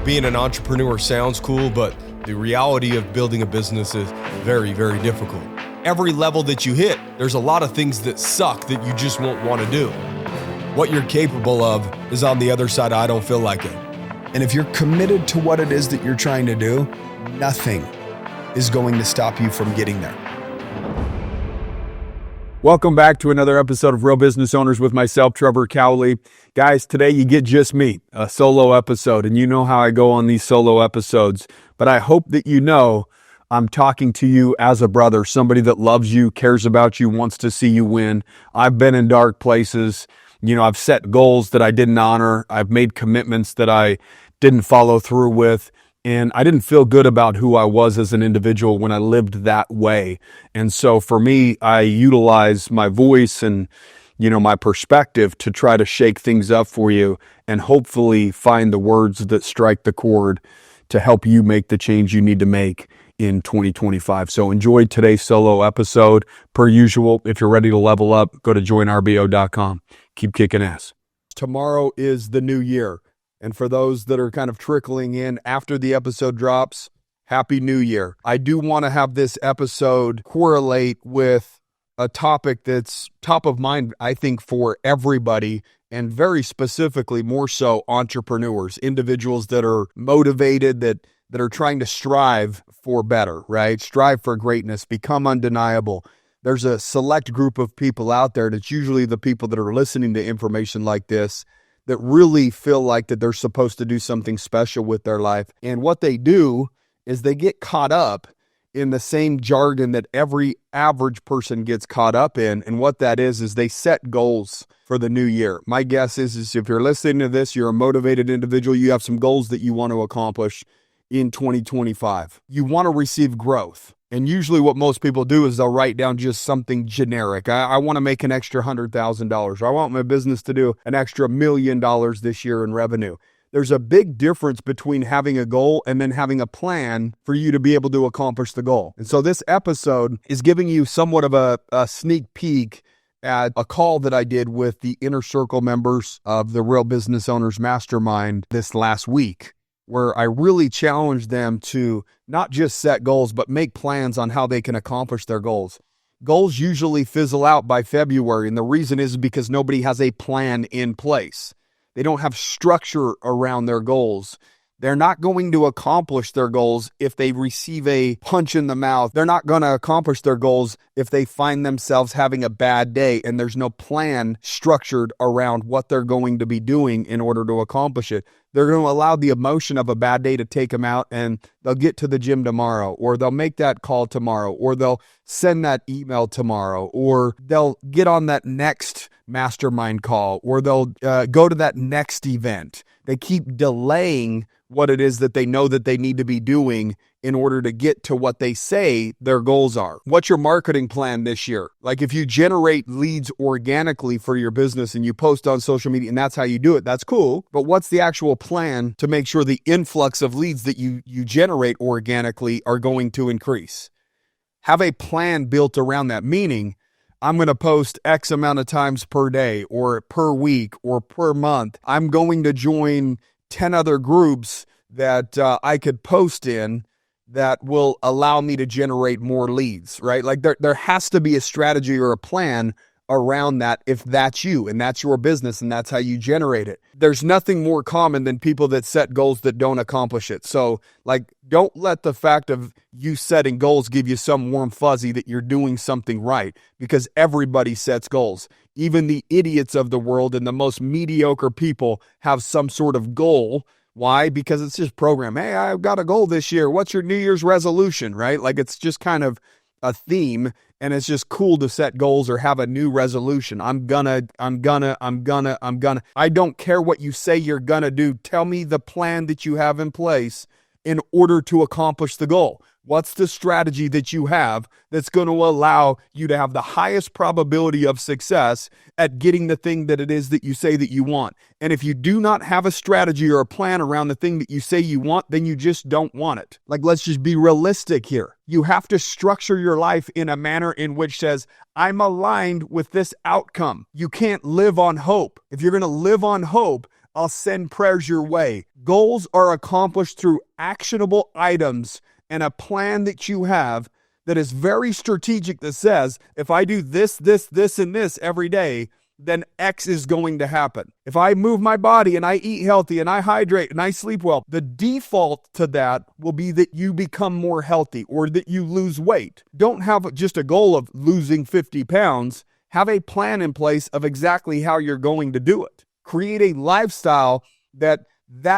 being an entrepreneur sounds cool, but the reality of building a business is very, very difficult. Every level that you hit, there's a lot of things that suck that you just won't want to do. What you're capable of is on the other side. I don't feel like it. And if you're committed to what it is that you're trying to do, nothing is going to stop you from getting there. Welcome back to another episode of Real Business Owners with myself, Trevor Cowley. Guys, today you get just me, a solo episode, and you know how I go on these solo episodes, but I hope that you know I'm talking to you as a brother, somebody that loves you, cares about you, wants to see you win. I've been in dark places. I've set goals that I didn't honor. I've made commitments that I didn't follow through with. And I didn't feel good about who I was as an individual when I lived that way. And so for me, I utilize my voice and, my perspective to try to shake things up for you and hopefully find the words that strike the chord to help you make the change you need to make in 2025. So enjoy today's solo episode. Per usual, if you're ready to level up, go to joinrbo.com. Keep kicking ass. Tomorrow is the new year. And for those that are kind of trickling in after the episode drops, Happy New Year. I do want to have this episode correlate with a topic that's top of mind, I think, for everybody, and very specifically, more so, entrepreneurs, individuals that are motivated, that are trying to strive for better, right? Strive for greatness, become undeniable. There's a select group of people out there that's usually the people that are listening to information like this that really feel like that they're supposed to do something special with their life. And what they do is they get caught up in the same jargon that every average person gets caught up in. And what that is they set goals for the new year. My guess is if you're listening to this, you're a motivated individual, you have some goals that you want to accomplish in 2025. You want to receive growth. And usually what most people do is they'll write down just something generic. I want to make an extra $100,000. Or I want my business to do an extra $1 million this year in revenue. There's a big difference between having a goal and then having a plan for you to be able to accomplish the goal. And so this episode is giving you somewhat of a sneak peek at a call that I did with the inner circle members of the Real Business Owners Mastermind this last week, where I really challenged them to not just set goals, but make plans on how they can accomplish their goals. Goals usually fizzle out by February, and the reason is because nobody has a plan in place. They don't have structure around their goals. They're not going to accomplish their goals if they receive a punch in the mouth. They're not going to accomplish their goals if they find themselves having a bad day and there's no plan structured around what they're going to be doing in order to accomplish it. They're going to allow the emotion of a bad day to take them out, and they'll get to the gym tomorrow, or they'll make that call tomorrow, or they'll send that email tomorrow, or they'll get on that next mastermind call, or they'll go to that next event. They keep delaying what it is that they know that they need to be doing in order to get to what they say their goals are. What's your marketing plan this year? Like if you generate leads organically for your business and you post on social media and that's how you do it, that's cool. But what's the actual plan to make sure the influx of leads that you generate organically are going to increase? Have a plan built around that, meaning I'm going to post X amount of times per day or per week or per month. I'm going to join 10 other groups that I could post in that will allow me to generate more leads, right? Like there has to be a strategy or a plan around that if that's you and that's your business and that's how you generate it. There's nothing more common than people that set goals that don't accomplish it. So don't let the fact of you setting goals give you some warm fuzzy that you're doing something right, because everybody sets goals. Even the idiots of the world and the most mediocre people have some sort of goal. Why? Because it's just programmed. Hey, I've got a goal this year. What's your New Year's resolution, right? Like it's just kind of a theme, and it's just cool to set goals or have a new resolution. I'm gonna. I don't care what you say you're gonna do. Tell me the plan that you have in place in order to accomplish the goal. What's the strategy that you have that's going to allow you to have the highest probability of success at getting the thing that it is that you say that you want? And if you do not have a strategy or a plan around the thing that you say you want, then you just don't want it. Like, let's just be realistic here. You have to structure your life in a manner in which says, I'm aligned with this outcome. You can't live on hope. If you're going to live on hope, I'll send prayers your way. Goals are accomplished through actionable items and a plan that you have that is very strategic that says, if I do this, and this every day, then X is going to happen. If I move my body and I eat healthy and I hydrate and I sleep well, the default to that will be that you become more healthy or that you lose weight. Don't have just a goal of losing 50 pounds. Have a plan in place of exactly how you're going to do it. Create a lifestyle that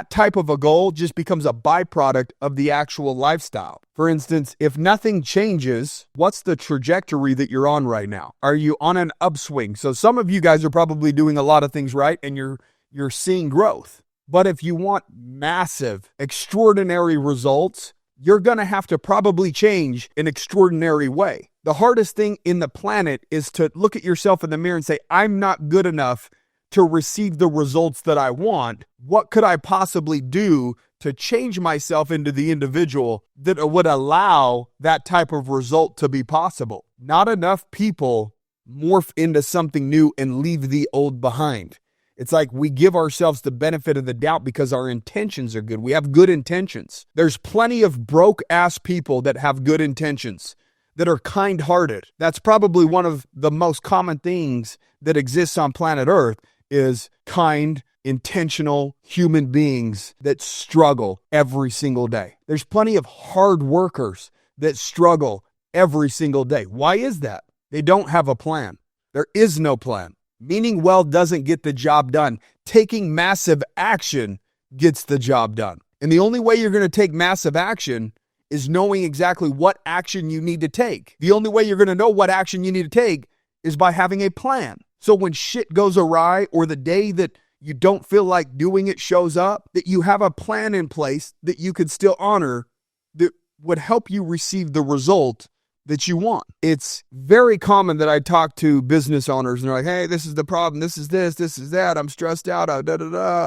type of a goal just becomes a byproduct of the actual lifestyle. For instance, if nothing changes, what's the trajectory that you're on right now? Are you on an upswing? So some of you guys are probably doing a lot of things right and you're seeing growth. But if you want massive, extraordinary results, you're going to have to probably change in an extraordinary way. The hardest thing in the planet is to look at yourself in the mirror and say, I'm not good enough to receive the results that I want. What could I possibly do to change myself into the individual that would allow that type of result to be possible? Not enough people morph into something new and leave the old behind. It's like we give ourselves the benefit of the doubt because our intentions are good. We have good intentions. There's plenty of broke-ass people that have good intentions, that are kind-hearted. That's probably one of the most common things that exists on planet Earth is kind, intentional human beings that struggle every single day. There's plenty of hard workers that struggle every single day. Why is that? They don't have a plan. There is no plan. Meaning well doesn't get the job done. Taking massive action gets the job done. And the only way you're going to take massive action is knowing exactly what action you need to take. The only way you're going to know what action you need to take is by having a plan. So when shit goes awry or the day that you don't feel like doing it shows up, that you have a plan in place that you could still honor that would help you receive the result that you want. It's very common that I talk to business owners and they're like, hey, this is the problem. This is this is that. I'm stressed out. I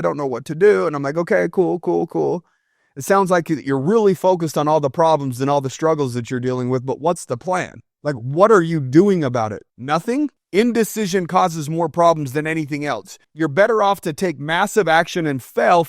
don't know what to do. And I'm like, okay, cool. It sounds like you're really focused on all the problems and all the struggles that you're dealing with, but what's the plan? Like, what are you doing about it? Nothing? Indecision causes more problems than anything else. You're better off to take massive action and fail.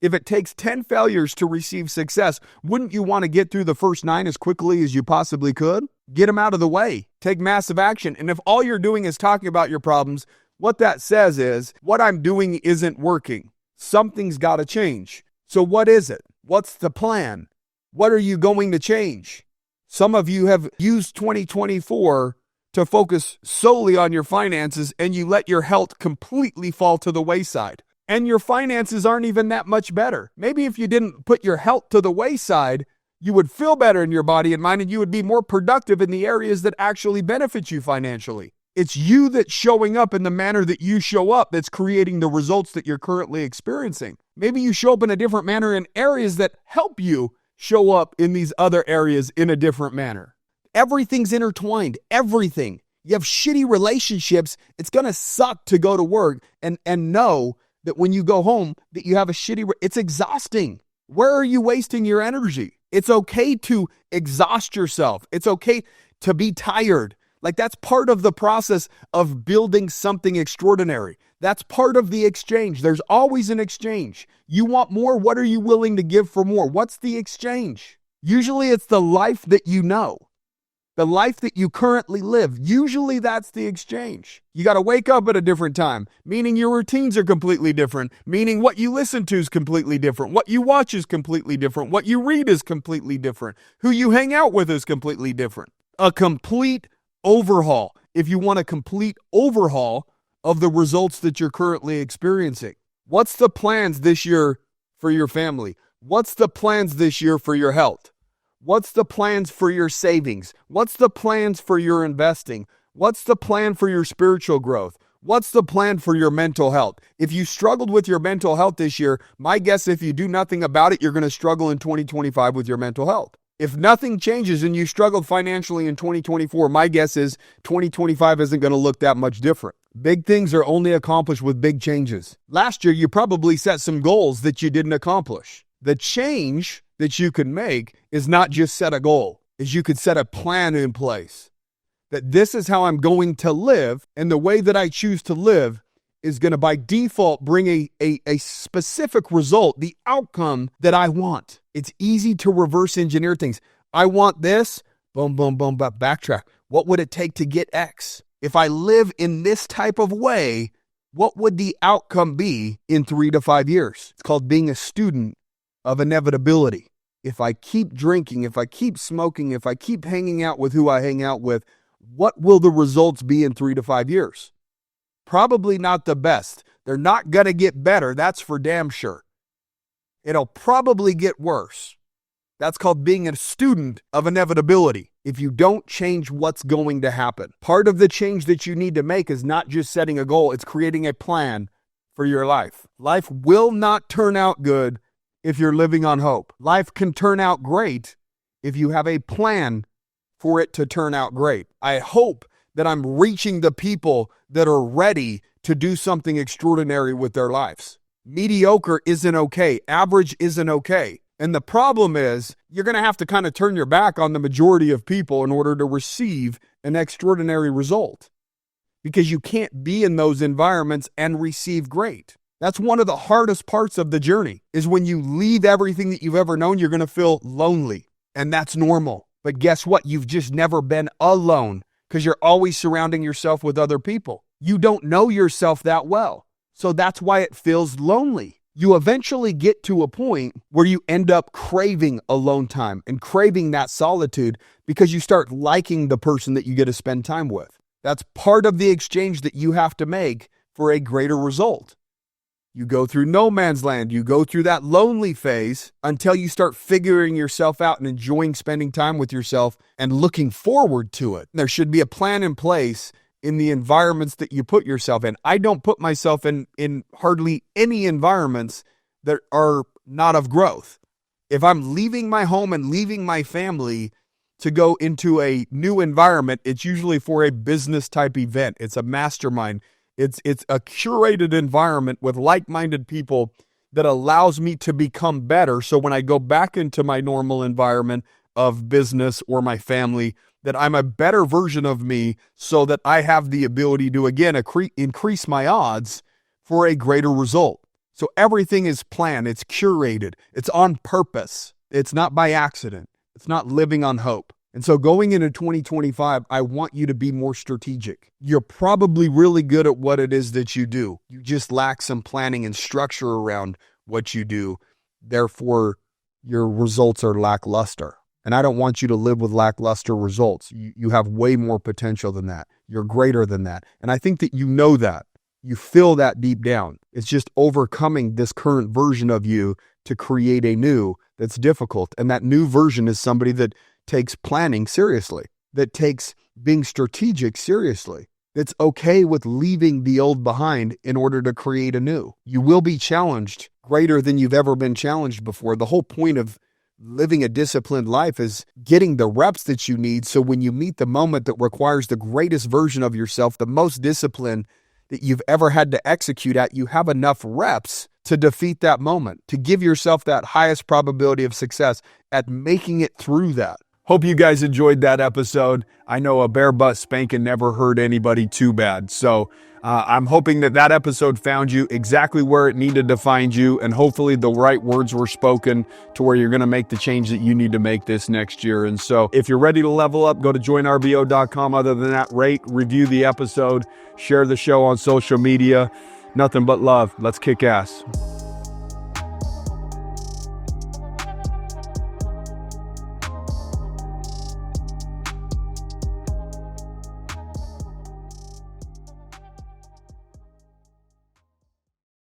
If it takes 10 failures to receive success, wouldn't you want to get through the first 9 as quickly as you possibly could? Get them out of the way. Take massive action. And if all you're doing is talking about your problems, what that says is, what I'm doing isn't working. Something's got to change. So what is it? What's the plan? What are you going to change? Some of you have used 2024 to focus solely on your finances and you let your health completely fall to the wayside. And your finances aren't even that much better. Maybe if you didn't put your health to the wayside, you would feel better in your body and mind and you would be more productive in the areas that actually benefit you financially. It's you that's showing up in the manner that you show up that's creating the results that you're currently experiencing. Maybe you show up in a different manner in areas that help you show up in these other areas in a different manner. Everything's intertwined. Everything. You have shitty relationships. It's going to suck to go to work and know that when you go home that you have a it's exhausting. Where are you wasting your energy? It's okay to exhaust yourself. It's okay to be tired. Like that's part of the process of building something extraordinary. That's part of the exchange. There's always an exchange. You want more? What are you willing to give for more? What's the exchange? Usually it's the life that you know. The life that you currently live, usually that's the exchange. You got to wake up at a different time, meaning your routines are completely different, meaning what you listen to is completely different, what you watch is completely different, what you read is completely different, who you hang out with is completely different. A complete overhaul, if you want a complete overhaul of the results that you're currently experiencing. What's the plans this year for your family? What's the plans this year for your health? What's the plans for your savings? What's the plans for your investing? What's the plan for your spiritual growth? What's the plan for your mental health? If you struggled with your mental health this year, my guess if you do nothing about it, you're going to struggle in 2025 with your mental health. If nothing changes and you struggled financially in 2024, my guess is 2025 isn't going to look that much different. Big things are only accomplished with big changes. Last year, you probably set some goals that you didn't accomplish. The change that you can make is not just set a goal, is you could set a plan in place. That this is how I'm going to live, and the way that I choose to live is going to by default bring a specific result, the outcome that I want. It's easy to reverse engineer things. I want this, boom, boom, boom, but backtrack. What would it take to get X? If I live in this type of way, what would the outcome be in 3 to 5 years? It's called being a student of inevitability. If I keep drinking, if I keep smoking, if I keep hanging out with who I hang out with, what will the results be in 3 to 5 years? Probably not the best. They're not going to get better. That's for damn sure. It'll probably get worse. That's called being a student of inevitability. If you don't change what's going to happen, part of the change that you need to make is not just setting a goal, it's creating a plan for your life. Life will not turn out good if you're living on hope. Life can turn out great if you have a plan for it to turn out great. I hope that I'm reaching the people that are ready to do something extraordinary with their lives. Mediocre isn't okay. Average isn't okay. And the problem is you're going to have to kind of turn your back on the majority of people in order to receive an extraordinary result, because you can't be in those environments and receive great. That's one of the hardest parts of the journey, is when you leave everything that you've ever known, you're going to feel lonely, and that's normal. But guess what? You've just never been alone, because you're always surrounding yourself with other people. You don't know yourself that well, so that's why it feels lonely. You eventually get to a point where you end up craving alone time and craving that solitude, because you start liking the person that you get to spend time with. That's part of the exchange that you have to make for a greater result. You go through no man's land. You go through that lonely phase until you start figuring yourself out and enjoying spending time with yourself and looking forward to it. There should be a plan in place in the environments that you put yourself in. I don't put myself in hardly any environments that are not of growth. If I'm leaving my home and leaving my family to go into a new environment, it's usually for a business type event. It's a mastermind. It's a curated environment with like-minded people that allows me to become better. So when I go back into my normal environment of business or my family, that I'm a better version of me, so that I have the ability to, again, increase my odds for a greater result. So everything is planned. It's curated. It's on purpose. It's not by accident. It's not living on hope. And so going into 2025, I want you to be more strategic. You're probably really good at what it is that you do. You just lack some planning and structure around what you do. Therefore, your results are lackluster. And I don't want you to live with lackluster results. You have way more potential than that. You're greater than that. And I think that you know that. You feel that deep down. It's just overcoming this current version of you to create a new that's difficult. And that new version is somebody that takes planning seriously, that takes being strategic seriously, that's okay with leaving the old behind in order to create a new. You will be challenged greater than you've ever been challenged before. The whole point of living a disciplined life is getting the reps that you need, so when you meet the moment that requires the greatest version of yourself, the most discipline that you've ever had to execute at, you have enough reps to defeat that moment, to give yourself that highest probability of success at making it through that. Hope you guys enjoyed that episode. I know a bare butt spanking never hurt anybody too bad. So I'm hoping that episode found you exactly where it needed to find you, and hopefully the right words were spoken to where you're going to make the change that you need to make this next year. And so if you're ready to level up, go to joinrbo.com. Other than that, rate, review the episode, share the show on social media. Nothing but love. Let's kick ass.